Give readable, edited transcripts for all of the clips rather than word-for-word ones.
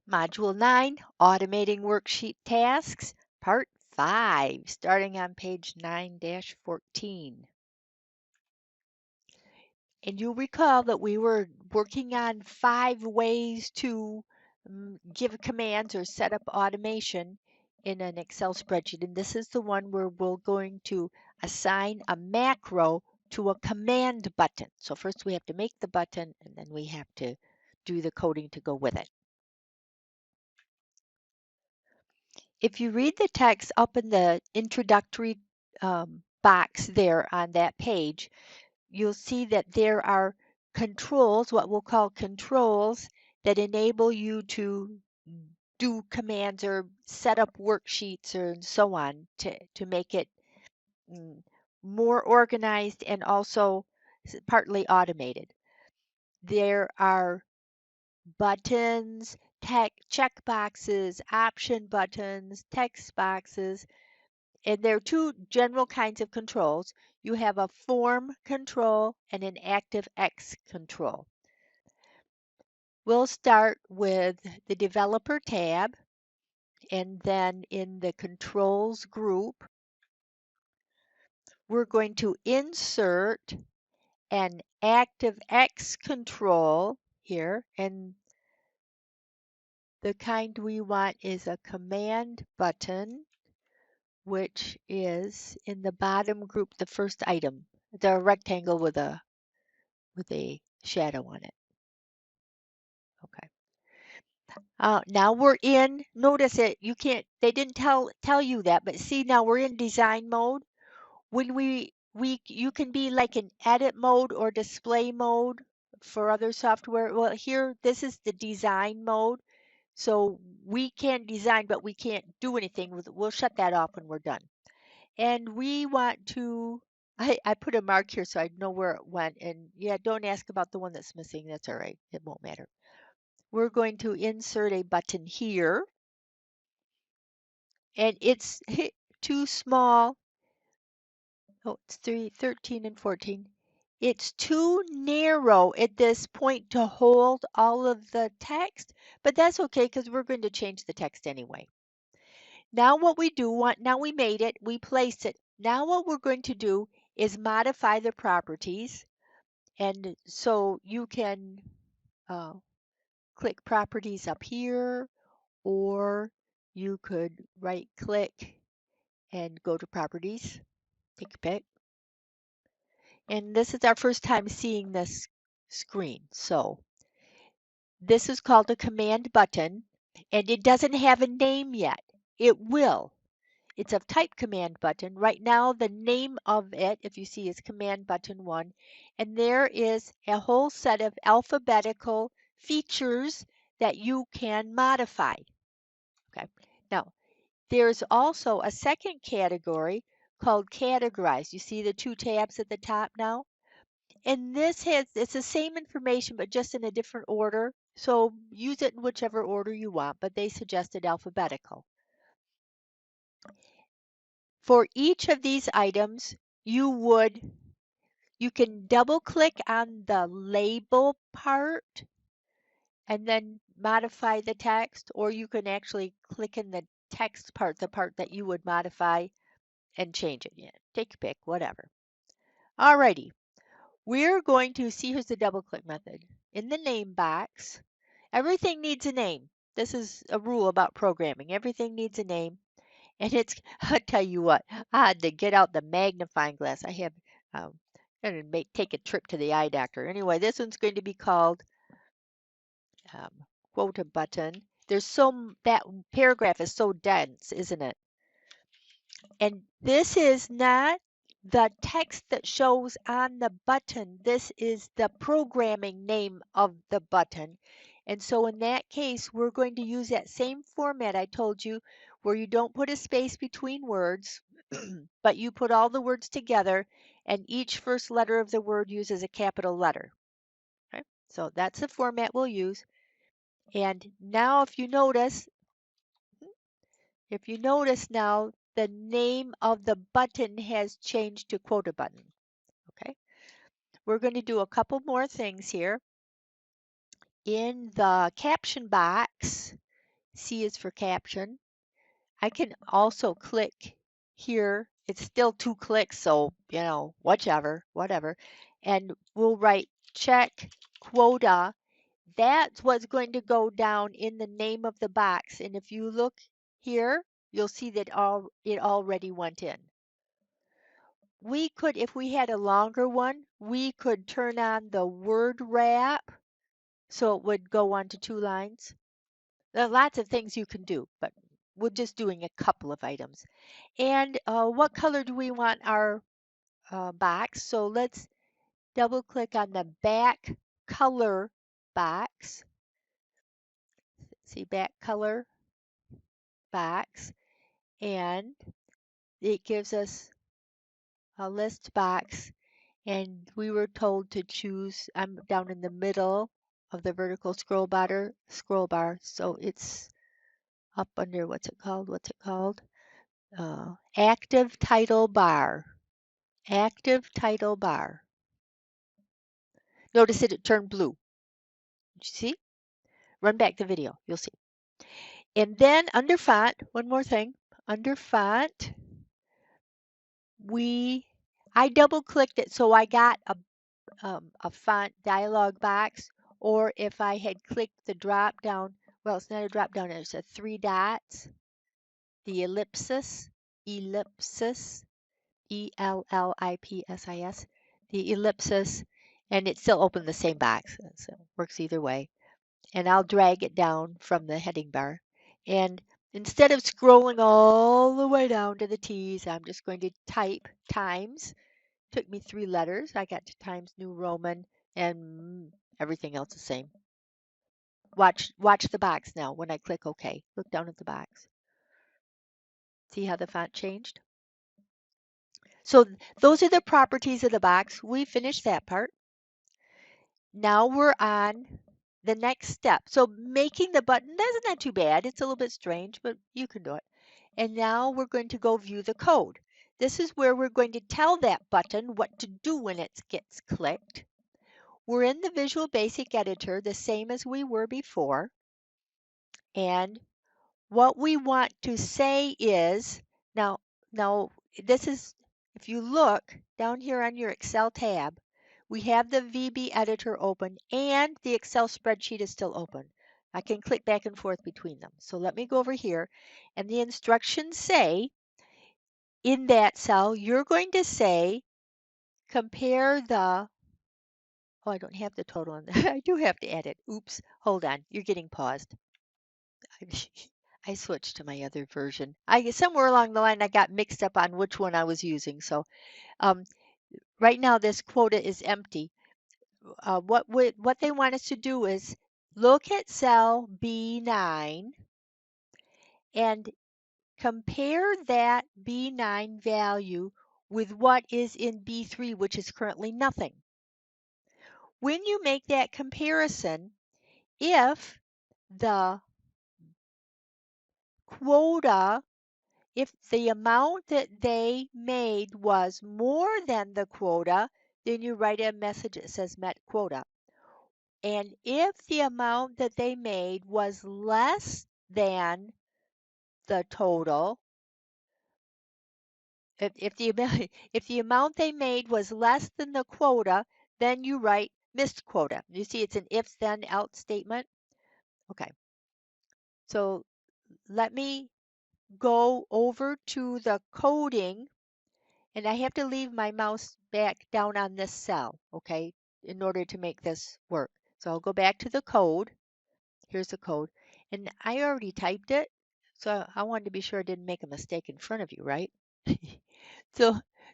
Module 9, Automating Worksheet Tasks, Part 5, starting on page 9-14. And you'll recall that we were working on 5 ways to give commands or set up automation in an Excel spreadsheet. And this is the one where we're going to assign a macro to a command button. So first we have to make the button, and then we have to do the coding to go with it. If you read the text up in the introductory box there on that page, you'll see that there are controls, what we'll call controls, that enable you to do commands or set up worksheets or so on to make it more organized and also partly automated. There are buttons, check boxes, option buttons, text boxes, and there are 2 general kinds of controls. You have a form control and an ActiveX control. We'll start with the developer tab, and then in the controls group, we're going to insert an ActiveX control here, and the kind we want is a command button, which is in the bottom group, the first item, the rectangle with a shadow on it. Okay. Now we're in, notice it, they didn't tell you that, but see now we're in design mode. When you can be like in edit mode or display mode for other software. Well, here, this is the design mode. So we can design, but we can't do anything with it. We'll shut that off when we're done. And we want to, I put a mark here so I know where it went. And yeah, don't ask about the one that's missing. That's all right. It won't matter. We're going to insert a button here. And it's too small. Oh, it's 13 and 14. It's too narrow at this point to hold all of the text, but that's okay because we're going to change the text anyway. Now what we do, now we made it, we placed it. Now what we're going to do is modify the properties. And so you can click properties up here, or you could right click and go to properties, take a pick. And this is our first time seeing this screen. So this is called a command button, and it doesn't have a name yet. It will. It's a type command button. Right now, the name of it, if you see, is command button 1. And there is a whole set of alphabetical features that you can modify. Okay. Now, there's also a second category called categorize. You see the 2 tabs at the top now? And it's the same information, but just in a different order. So use it in whichever order you want, but they suggested alphabetical. For each of these items, you can double click on the label part and then modify the text, or you can actually click in the text part, the part that you would modify, and change it. Yeah, take a pick, whatever. Alrighty. We're going to see, here's the double click method. In the name box, everything needs a name. This is a rule about programming. Everything needs a name. And I'll tell you what, I had to get out the magnifying glass. I have, going to take a trip to the eye doctor. Anyway, this one's going to be called quota button. That paragraph is so dense, isn't it? And this is not the text that shows on the button. This is the programming name of the button. And so in that case, we're going to use that same format I told you, where you don't put a space between words, but you put all the words together, and each first letter of the word uses a capital letter. Okay? So that's the format we'll use. And now if you notice now, the name of the button has changed to quota button. Okay, we're going to do a couple more things here. In the caption box, C is for caption. I can also click here. It's still 2 clicks, so, you know, whatever. And we'll write check quota. That's what's going to go down in the name of the box. And if you look here, you'll see that it already went in. We could, if we had a longer one, we could turn on the word wrap so it would go on to 2 lines. There are lots of things you can do, but we're just doing a couple of items. And what color do we want our box? So let's double click on the back color box. See, back color box, and it gives us a list box, and we were told to choose, I'm down in the middle of the vertical scroll bar, so it's up under, what's it called? Active title bar. Active title bar. Notice it turned blue. Did you see? Run back the video, you'll see. And then under font, one more thing. Under font, I double clicked it so I got a font dialog box, or if I had clicked the drop down, well, it's not a drop down, it's a 3 dots, the ellipsis, E-L-L-I-P-S-I-S, the ellipsis, and it still opened the same box, so it works either way. And I'll drag it down from the heading bar. And instead of scrolling all the way down to the T's, I'm just going to type times. Took me 3 letters. I got to Times New Roman and everything else the same. Watch the box now when I click OK. Look down at the box. See how the font changed? So those are the properties of the box. We finished that part. Now we're on the next step. So making the button, that's not too bad. It's a little bit strange, but you can do it. And now we're going to go view the code. This is where we're going to tell that button what to do when it gets clicked. We're in the Visual Basic Editor, the same as we were before. And what we want to say is, now this is, if you look down here on your Excel tab, we have the VB editor open and the Excel spreadsheet is still open. I can click back and forth between them. So let me go over here, and the instructions say, in that cell, you're going to say, compare the, oh, I don't have the total in there. I do have to add it. Oops, hold on, you're getting paused. I switched to my other version. Somewhere along the line I got mixed up on which one I was using. So right now this quota is empty. What they want us to do is look at cell B9 and compare that B9 value with what is in B3, which is currently nothing. When you make that comparison, if the quota, if the amount that they made was more than the quota, then you write a message that says met quota. And if the amount that they made was less than the total, if the amount they made was less than the quota, then you write missed quota. You see it's an if then else statement. Okay. So let me go over to the coding, and I have to leave my mouse back down on this cell, okay, in order to make this work. So I'll go back to the code. Here's the code. And I already typed it, so I wanted to be sure I didn't make a mistake in front of you, right?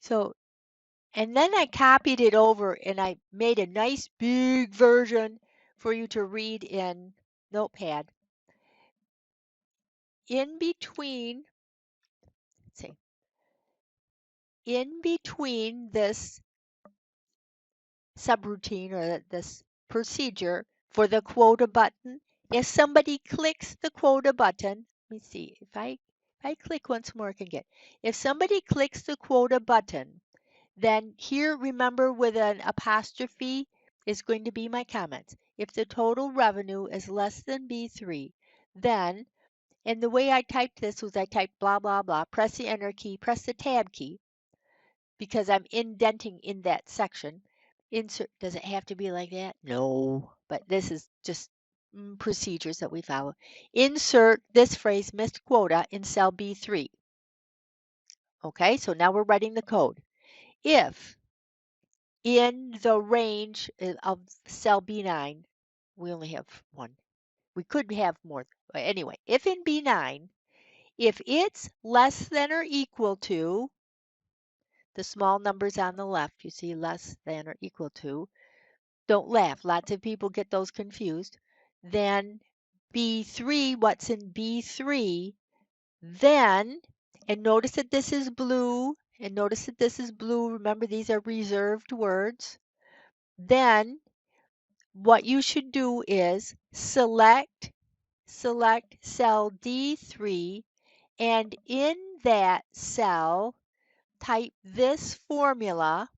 So, and then I copied it over and I made a nice big version for you to read in Notepad. In between, let's see, in between this subroutine or this procedure for the quota button, if somebody clicks the quota button, let me see, if I click once more, I can get, if somebody clicks the quota button, then here, remember, with an apostrophe is going to be my comments. If the total revenue is less than B3, then And the way I typed this was I typed blah, blah, blah, press the enter key, press the tab key, because I'm indenting in that section. Insert, does it have to be like that? No, but this is just procedures that we follow. Insert this phrase, missed quota, in cell B3. Okay, so now we're writing the code. If in the range of cell B9, we only have one. We could have more. But anyway, if in B9, if it's less than or equal to the small numbers on the left, you see less than or equal to, don't laugh. Lots of people get those confused. Then B3, what's in B3, then, and notice that this is blue, and notice that this is blue. Remember, these are reserved words. Then what you should do is select cell D3, and in that cell, type this formula.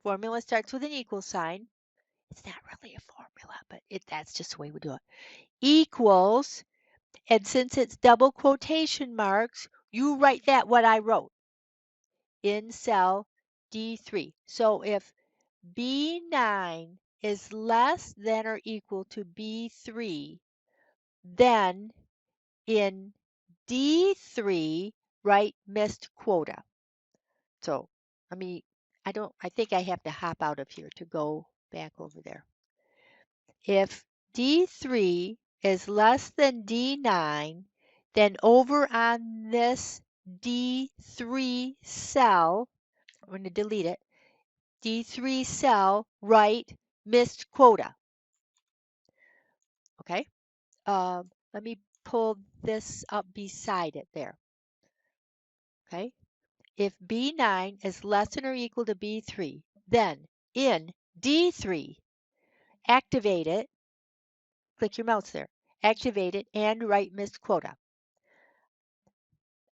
Formula starts with an equal sign. It's not really a formula, but that's just the way we do it. Equals, and since it's double quotation marks, you write that what I wrote in cell D3. So if B9 is less than or equal to B3, then in D3, write missed quota. So I think I have to hop out of here to go back over there. If D3 is less than D9, then over on this D3 cell, I'm going to delete it, D3 cell, write missed quota. Okay, let me pull this up beside it there. Okay, if B9 is less than or equal to B3, then in D3, activate it, click your mouse there, activate it, and write missed quota.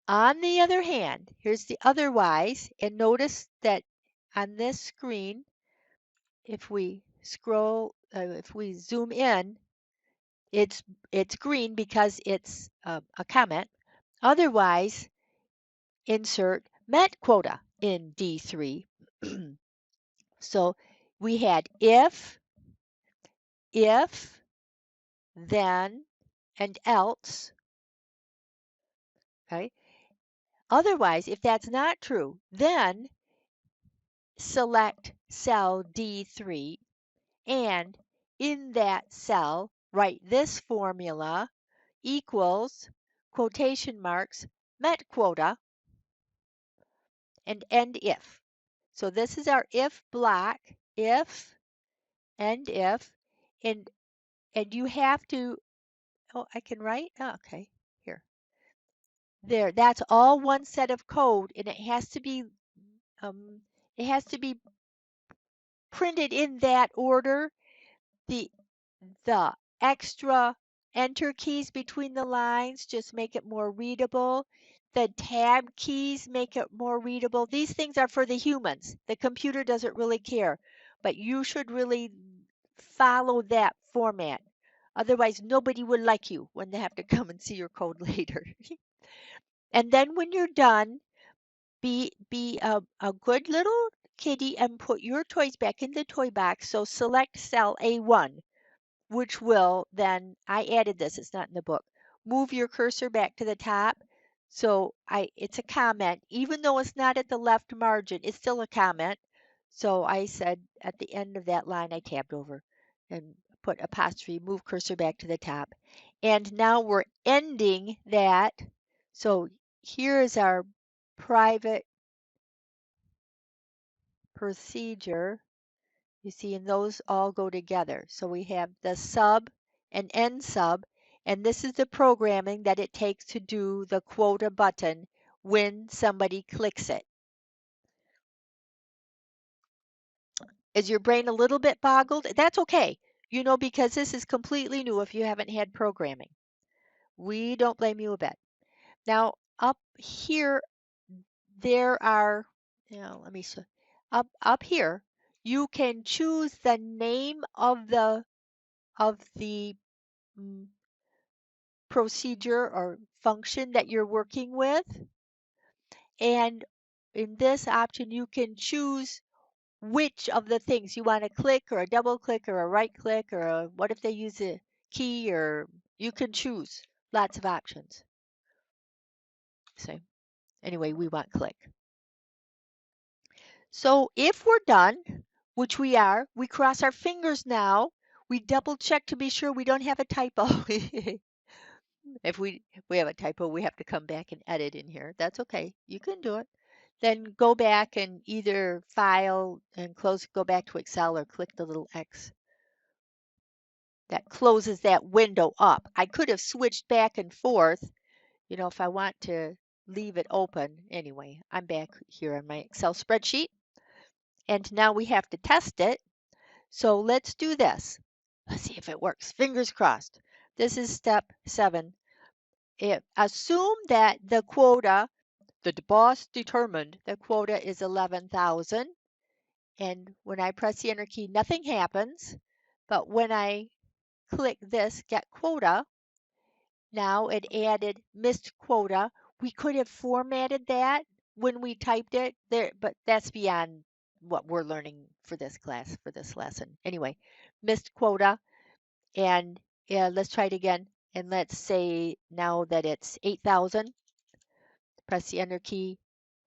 On the other hand, here's the otherwise, and notice that on this screen, if we scroll, if we zoom in, it's green because it's a comment. Otherwise, insert met quota in D3. So we had if, then, and else. Okay. Otherwise, if that's not true, then select cell D3, and in that cell, write this formula equals quotation marks met quota and end if. So this is our if block, if and if, and you have to, oh, I can write, oh, okay, here. There, that's all one set of code, and it has to be printed in that order. The extra enter keys between the lines just make it more readable. The tab keys make it more readable. These things are for the humans. The computer doesn't really care, but you should really follow that format. Otherwise, nobody will like you when they have to come and see your code later. And then when you're done, be a good little kitty and put your toys back in the toy box. So select cell A1, which will then, I added this, it's not in the book, move your cursor back to the top. So it's a comment, even though it's not at the left margin, it's still a comment. So I said at the end of that line, I tabbed over and put apostrophe, move cursor back to the top. And now we're ending that. So here is our private procedure. You see, and those all go together. So we have the sub and end sub, and this is the programming that it takes to do the quota button when somebody clicks it. Is your brain a little bit boggled? That's okay, you know, because this is completely new if you haven't had programming. We don't blame you a bit. Now, up here, there are, let me show. Up here, you can choose the name of the procedure or function that you're working with. And in this option, you can choose which of the things you want to click or a double click or a right click or what if they use a key, or you can choose lots of options. So anyway, we want click. So if we're done, which we are, we cross our fingers now. We double check to be sure we don't have a typo. If we have a typo, we have to come back and edit in here. That's okay. You can do it. Then go back and either file and close, go back to Excel, or click the little X. That closes that window up. I could have switched back and forth, you know, if I want to leave it open. Anyway, I'm back here on my Excel spreadsheet. And now we have to test it. So let's do this. Let's see if it works. Fingers crossed. This is step 7. Assume that the quota, the boss determined the quota is 11,000. And when I press the enter key, nothing happens. But when I click this get quota, now it added missed quota. We could have formatted that when we typed it there, but that's beyond what we're learning for this class, for this lesson. Anyway, missed quota. And let's try it again. And let's say now that it's 8,000, press the enter key,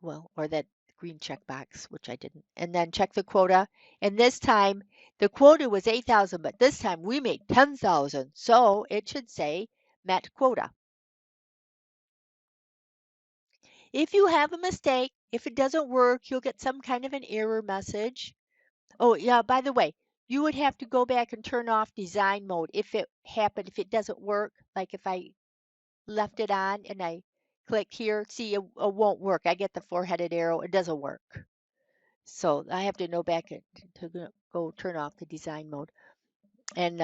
well, or that green check box, which I didn't, and then check the quota. And this time the quota was 8,000, but this time we made 10,000. So it should say met quota. If you have a mistake, if it doesn't work, you'll get some kind of an error message. Oh, yeah, by the way, you would have to go back and turn off design mode if it happened, if it doesn't work. Like if I left it on and I click here, see, it won't work. I get the 4-headed arrow, it doesn't work. So I have to go back to go turn off the design mode. And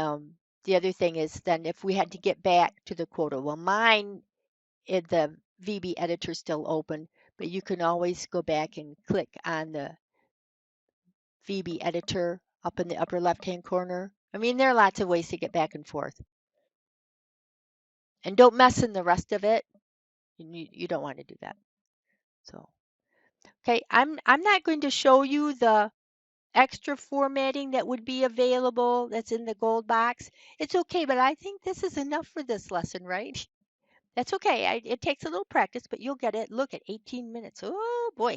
the other thing is then if we had to get back to the quota, well, mine, the VB editor still open, but you can always go back and click on the VB editor up in the upper left-hand corner. I mean, there are lots of ways to get back and forth. And don't mess in the rest of it. You don't want to do that. So, okay, I'm not going to show you the extra formatting that would be available that's in the gold box. It's okay, but I think this is enough for this lesson, right? That's okay. It takes a little practice, but you'll get it. Look at 18 minutes. Oh boy.